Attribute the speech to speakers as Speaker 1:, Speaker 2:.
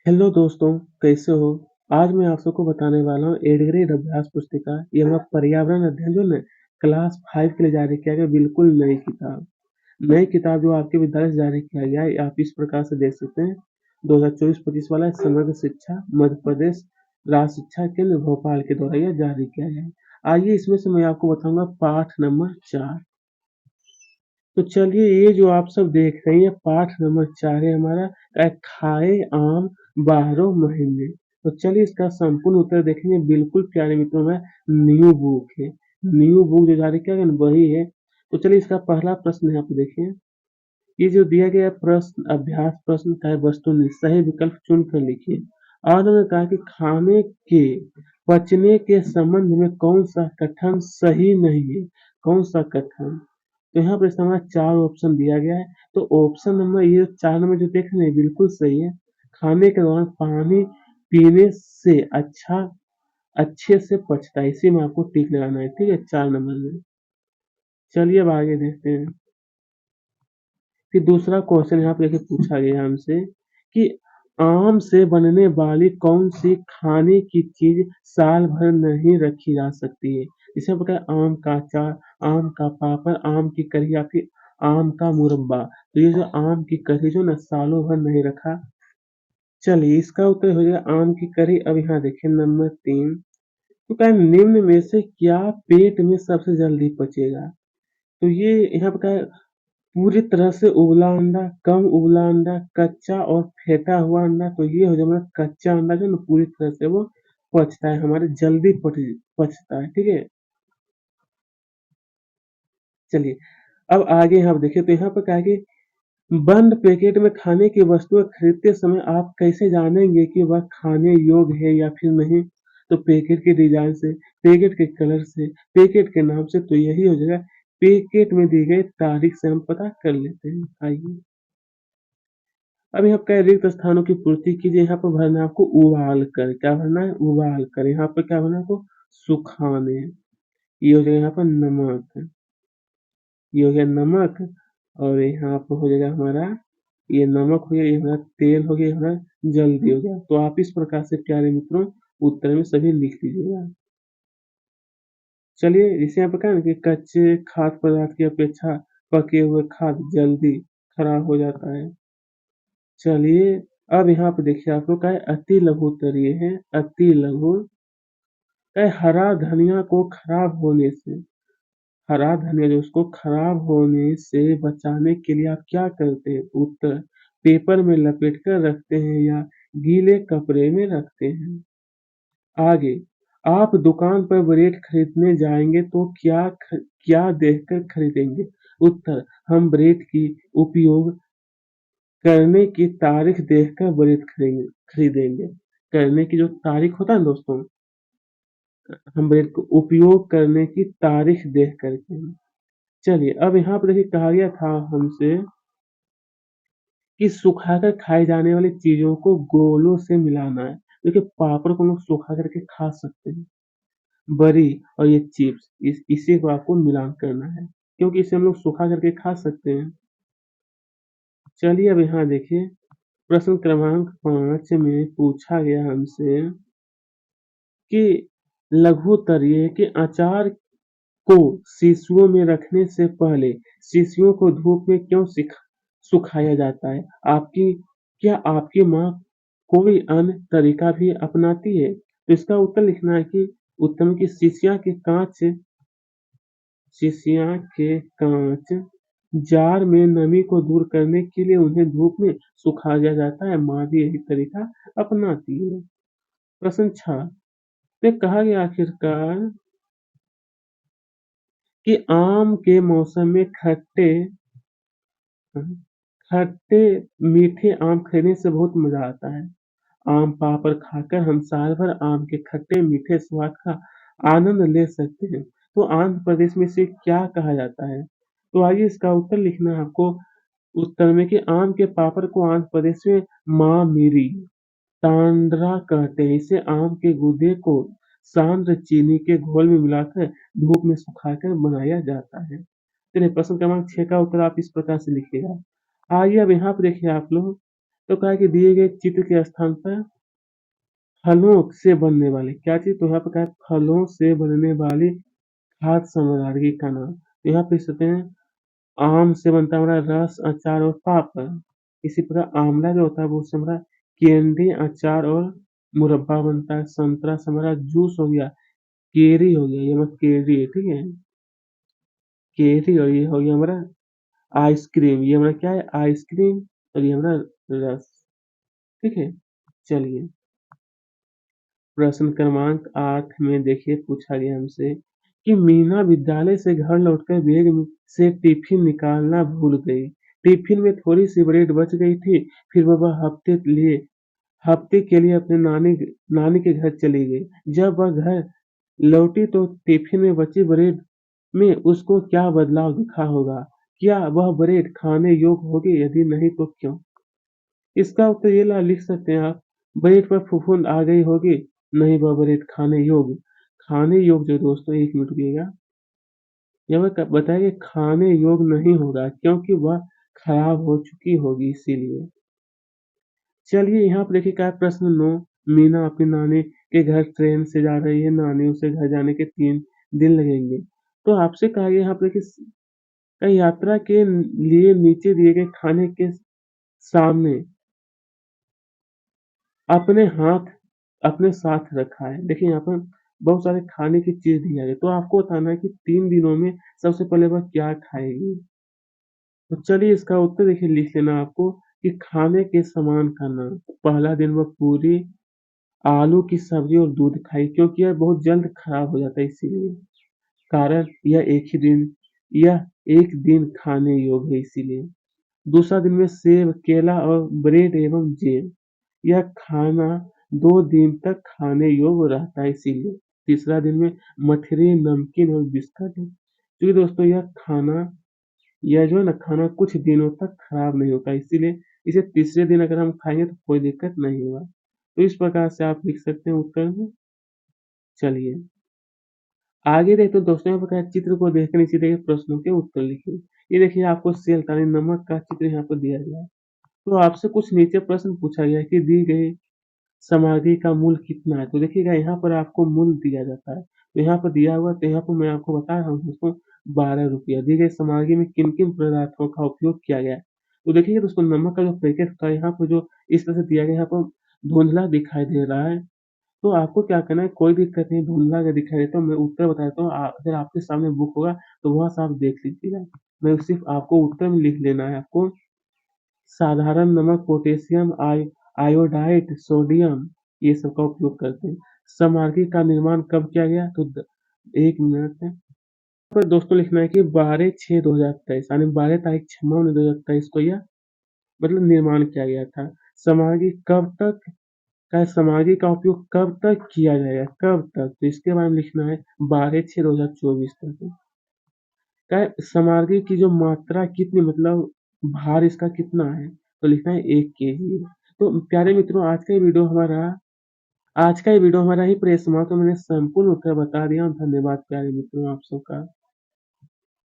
Speaker 1: Hello दोस्तों, कैसे हो? आज मैं आप सबको बताने वाला हूँ 8th ग्रेड अभ्यास पुस्तिका। ये हमारा पर्यावरण अध्ययन जो है क्लास 5 के लिए जारी किया गया, बिल्कुल नई किताब। नई किताब जो आपके विद्यालय से जारी किया गया है, आप इस प्रकार से देख सकते हैं। 2024-25 वाला समग्र शिक्षा मध्य प्रदेश राज्य शिक्षा केंद्र भोपाल के द्वारा यह जारी किया गया है। आइए इसमें से मैं आपको बताऊंगा पाठ नंबर 4। तो चलिए ये जो आप सब देख रहे हैं पाठ नंबर 4 है हमारा खाए आम 12 महीने। तो चलिए इसका संपूर्ण उत्तर देखेंगे। बिल्कुल प्यारे मित्रों में न्यू बुक है। न्यू बुक जो जारी किया गया ना वही है। तो चलिए इसका पहला प्रश्न यहाँ पे देखिए। ये जो दिया गया प्रश्न अभ्यास प्रश्न का है, वस्तुनिष्ठ सही विकल्प चुन कर लिखिए। और उन्होंने कहा कि खाने के पचने के संबंध में कौन सा कथन सही नहीं है। कौन सा कथन? तो यहाँ पर इसका हमारा 4 ऑप्शन दिया गया है। तो ऑप्शन नंबर ये 4 नंबर जो देख रहे हैं बिल्कुल सही है। खाने के दौरान पानी पीने से अच्छे से पचता है। इसी में आपको टिक लगाना है, ठीक है, 4 नंबर में। चलिए अब आगे देखते हैं। फिर दूसरा क्वेश्चन यहाँ पे देखिए पूछा गया हमसे कि आम से बनने वाली कौन सी खाने की चीज साल भर नहीं रखी जा सकती है। इसे हम कहते हैं आम का अचार, आम का पापड़, आम की कढ़ी या फिर आम का मुरब्बा। तो ये जो आम की कढ़ी जो ना सालों भर नहीं रखा। चलिए इसका उत्तर हो जाएगा आम की कढ़ी। अब यहाँ देखिए नंबर 3। तो क्या निम्न में से क्या पेट में सबसे जल्दी पचेगा। तो ये यहाँ पे क्या है, पूरी तरह से उबला अंडा, कम उबला अंडा, कच्चा और फेंटा हुआ अंडा। तो ये हो जाएगा हमारा कच्चा अंडा जो ना पूरी तरह से वो पचता है, हमारे जल्दी पचता है, ठीक है। चलिए अब आगे यहाँ देखिए। तो यहाँ पर क्या है कि बंद पैकेट में खाने की वस्तुएं खरीदते समय आप कैसे जानेंगे कि वह खाने योग्य है या फिर नहीं। तो पैकेट के डिजाइन से, पैकेट के कलर से, पैकेट के नाम से। तो यही हो जाएगा पैकेट में दी गई तारीख से हम पता कर लेते हैं। आइए अब यहाँ पे रिक्त स्थानों की पूर्ति कीजिए। यहाँ पर भरना है आपको उबाल कर। क्या भरना है? उबाल कर। यहाँ पर क्या भरना है आपको? सुखाने। ये हो जाएगा यहाँ पर नमक। ये हो गया नमक। और यहाँ पर हो जाएगा हमारा, ये नमक हो गया, ये हमारा तेल हो गया, हमारा जल्दी हो गया। तो आप इस प्रकार से प्यारे मित्रों उत्तर में सभी लिख लीजिएगा। चलिए इसे यहाँ पर क्या है ना कि कच्चे खाद्य पदार्थ की अपेक्षा पके हुए खाद्य जल्दी खराब हो जाता है। चलिए अब यहाँ पे देखिए आप लोग का है अति लघु उत्तरीय है। अति लघु हरा धनिया को खराब होने से, हरा धनिया जो उसको खराब होने से बचाने के लिए आप क्या करते हैं? उत्तर पेपर में लपेट कर रखते हैं या गीले कपड़े में रखते हैं। आगे आप दुकान पर ब्रेड खरीदने जाएंगे तो क्या देखकर खरीदेंगे। उत्तर हम ब्रेड की उपयोग करने की तारीख देखकर ब्रेड खरीदेंगे। करने की जो तारीख होता है ना दोस्तों, हम ब्रेड को उपयोग करने की तारीख देख करके। चलिए अब यहाँ पर देखिए कहा गया था हमसे कि सुखाकर खाई जाने वाली चीजों को गोलों से मिलाना है। देखिए पापड़ को हम लोग सुखा करके खा सकते हैं, बरी और ये चिप्स इसी को आपको मिलान करना है, क्योंकि इसे हम लोग सुखा करके खा सकते हैं। चलिए अब यहाँ देखिए प्रश्न क्रमांक 5 में पूछा गया हमसे कि लघुत्तरीय के अचार को शीशियों में रखने से पहले शीशियों को धूप में क्यों सुखाया जाता है। क्या आपकी माँ कोई अन्य तरीका भी अपनाती है। तो इसका उत्तर लिखना है कि उत्तर में कि शीशियाँ के कांच जार में नमी को दूर करने के लिए उन्हें धूप में सुखाया जाता है। माँ भी यही तरीका अपनाती है। प्रश्न 6 में कहा गया आखिरकार कि आम के मौसम में खट्टे मीठे आम खाने से बहुत मजा आता है। आम पापड़ खाकर हम साल भर आम के खट्टे मीठे स्वाद का आनंद ले सकते हैं। तो आंध्र प्रदेश में इसे क्या कहा जाता है। तो आइए इसका उत्तर लिखना है आपको। उत्तर में कि आम के पापड़ को आंध्र प्रदेश में मामीरी टांड्रा कहते हैं। इसे आम के गूदे को सांद्र चीनी के घोल में मिलाकर धूप में सुखाकर बनाया जाता है। चलिए प्रश्न क्रमांक 6 का उत्तर आप इस प्रकार से लिखिएगा। आइए अब यहाँ पे देखिए आप लोग तो कहा है कि दिए गए चित्र के स्थान पर फलों से बनने वाली क्या चीज़, तो यहाँ पे कहा है फलों से बनने वाली खाद्य सामग्री का नाम। तो यहाँ पे लिख सकते हैं आम से बनता है हमारा रस, अचार और पापड़। इसी प्रकार आंवला जो होता है वो उससे हमारा कैंडी, अचार और मुरब्बा बनता है। संतरा से हमारा जूस हो गया, केरी हो गया, ये हमारा केरी है, ठीक है, केरी। और ये हो गया हमारा आइसक्रीम, ये हमारा क्या है, आइसक्रीम। और ये हमारा रस, ठीक है। चलिए प्रश्न क्रमांक 8 में देखिए पूछा गया हमसे कि मीना विद्यालय से घर लौटकर बैग से टिफिन निकालना भूल गई। टिफिन में थोड़ी सी ब्रेड बच गई थी। फिर वह हफ्ते के लिए अपने नानी के घर चली गई। जब वह घर लौटी तो टिफिन में बची ब्रेड में उसको क्या बदलाव दिखा होगा? क्या वह ब्रेड खाने योग्य होगी? यदि नहीं तो क्यों? इसका उत्तर ये ला लिख सकते हैं आप, ब्रेड पर फफूंद आ गई होगी, नहीं वह ब्रेड खाने योग्य। खाने योग्य जो दोस्तों, एक मिनट रुकिएगा, यह बताया कि खाने योग्य नहीं होगा क्योंकि वह खराब हो चुकी होगी इसीलिए। चलिए यहाँ पर देखिए क्या है, प्रश्न 9। मीना अपनी नानी के घर ट्रेन से जा रही है, नानी उसे घर जाने के 3 दिन लगेंगे। तो आपसे कहा गया यहाँ पर देखिए कई यात्रा के लिए नीचे दिए गए खाने के सामने अपने हाथ अपने साथ रखा है। देखिए यहाँ पर बहुत सारे खाने की चीज़ दी है, तो आपको बताना है कि 3 दिनों में सबसे पहले वह क्या खाएगी? तो चलिए इसका उत्तर देखिए लिख लेना आपको कि खाने के सामान का नाम। पहला दिन वह पूरी, आलू की सब्ज़ी और दूध खाई क्योंकि यह बहुत जल्द खराब हो जाता है इसीलिए। कारण यह एक दिन खाने योग्य है इसीलिए। दूसरा दिन में सेब, केला और ब्रेड एवं जैम। यह खाना 2 दिन तक खाने योग्य रहता है इसीलिए। तीसरा दिन में मठरी, नमकीन और बिस्कुट। क्योंकि दोस्तों यह जो है ना खाना कुछ दिनों तक खराब नहीं होता, इसीलिए इसे तीसरे दिन अगर हम खाएँगे तो कोई दिक्कत नहीं होगा। तो इस प्रकार से आप लिख सकते हैं उत्तर में। चलिए आगे देखते हैं दोस्तों, यहाँ पर चित्र को देखकर नीचे दिए प्रश्नों के उत्तर लिखिए। ये देखिए आपको सेल यानी नमक का चित्र यहाँ पर दिया गया है। तो आपसे कुछ नीचे प्रश्न पूछा गया है कि दी गई सामग्री का मूल्य कितना है? तो देखिएगा यहाँ पर आपको मूल्य दिया जाता है। तो यहाँ पर दिया हुआ, तो यहाँ पर मैं आपको बता रहा हूँ दोस्तों, ₹12। दी गई सामग्री में किन-किन पदार्थों का उपयोग किया गया है? तो देखिए दोस्तों नमक का जो पैकेट था यहाँ पर जो इस तरह से दिया गया है, यहाँ पर धुंधला दिखाई दे रहा है। तो आपको क्या करना है, कोई दिक्कत नहीं, धुंधला अगर दिखाई देता है मैं उत्तर बता देता हूँ, अगर आपके सामने बुक होगा तो वहाँ से आप देख लीजिएगा। मैं सिर्फ़ आपको उत्तर में लिख लेना है आपको। साधारण नमक, पोटेशियम आयोडाइड, सोडियम, ये सब का उपयोग करते हैं। सामग्री का निर्माण कब किया गया? तो 1 मिनट है। पर दोस्तों लिखना है कि 12/6/2023 यानी 12 तारीख 6 महीने 2023 को यह मतलब निर्माण किया गया था। सामग्री कब तक सामग्री का उपयोग कब तक किया जाएगा, कब तक? तो इसके बारे में लिखना है 12/6/2024 तक। सामग्री की जो मात्रा कितनी मतलब भार इसका कितना है? तो लिखना है 1 केजी। तो प्यारे मित्रों आज का ये वीडियो हमारा ही प्रेस हुआ, तो मैंने संपूर्ण उत्तर बता दिया। धन्यवाद प्यारे मित्रों आप सबका।